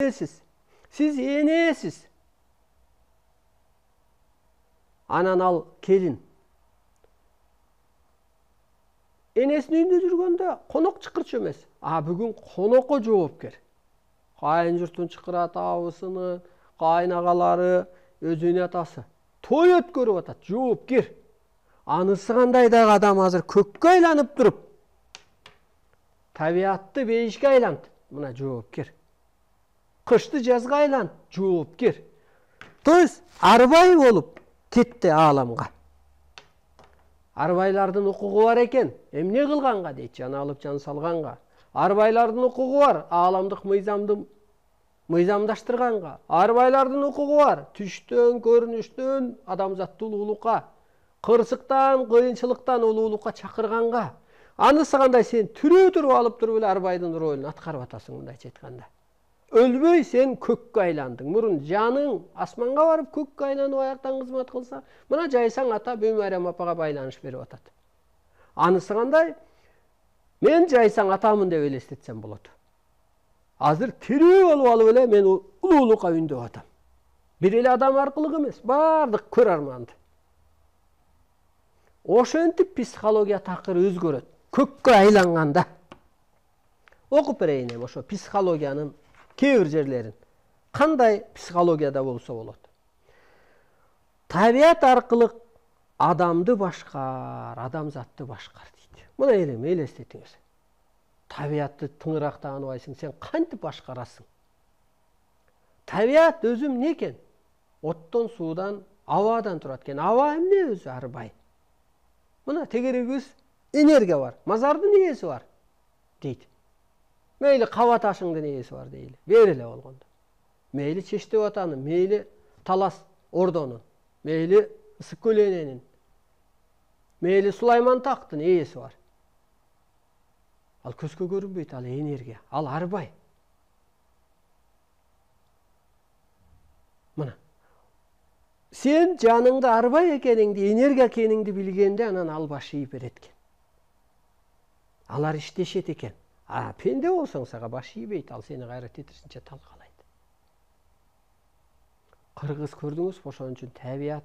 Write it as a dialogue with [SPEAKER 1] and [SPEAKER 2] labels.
[SPEAKER 1] Siz enesiz. Анан ал келин. Энесинин үйүндө жүргөндө конок чыкырчу эмес. Бүгүн конокко жоопкер. Кайын журтун чыкыр атабысынын, кайынагалары, өзүнүн атасы. Той өткөрүп атат, жоопкер. Анысы кандай дагы адам азыр көккө айланып туруп, табиатты бейишке айланды. Мына жоопкер. Кышты жазга айланды, жоопкер. То есть арбай болуп кетти ааламга. Арбайлардын укугу бар экен. Эмне кылганга дейт, жан алып жан салганга. Арбайлардын укугу бар, ааламдык мыйзамды мыйзамдаштырганга. Арбайлардын укугу бар, түштөн, көрүнүштөн адамзатты улуулукка, кырсыктан, кыйынчылыктан улуулукка чакырганга. Анысы кандай, сен түрүү туруп алып туруп эле арбайдын ролун аткарып атасың, мындайча айтканда. Өлбөй сен көккө айландың. Мурун жаның асманга барып көккө айланып аяктан кызмат кылса, мына жайсаң ата Бүй Марям апага байланыш берип атат. Анысы кандай? Мен жайсаң атамын деп элестетсем болот. Азыр тирүү болуп алып эле мен улуулукка үндөп атам. Бир эле адам аркылуу эмес, бардык көр арманды. Ошентип психология такыры өзгөрөт. Көккө айланганда. Окуп берейин эми ошо психологиянын кээ бир жерлерин. Кандай психологияда болсо болот. Табиат аркылуу адамды башкар, адамзатты башкар дейт. Мына элем элестетиңиз. Табиатты тыңырактан аныбайсың, сен кантип башкарасың? Табиат өзү эмне экен? Оттон, суудан, абадан турат экен. Аба эмне өзү? Арбай. Мына тегерегибиз энергия бар, мазардын ээси бар дейт. Мейли каба ташыңдын ээси бар дейли. Бер эле болгондо. Мейли Чечтеп атанын, мейли Талас Ордонун, мейли Ысык көл-эненин, мейли Сулайман Тактын ээси бар. Ал көзгө көрүнбөйт, ал энергия, ал арбай. Мына. Сен жаныңды арбай экениңди, энергия экениңди билгенде анан ал баш ийип берет экен. Алар иштешет экен. Пенде болсоң сага баш ийбейт, ал сени кайра тетирисинче талкалайт. Кыргыз көрдүңүз, ошон үчүн табиат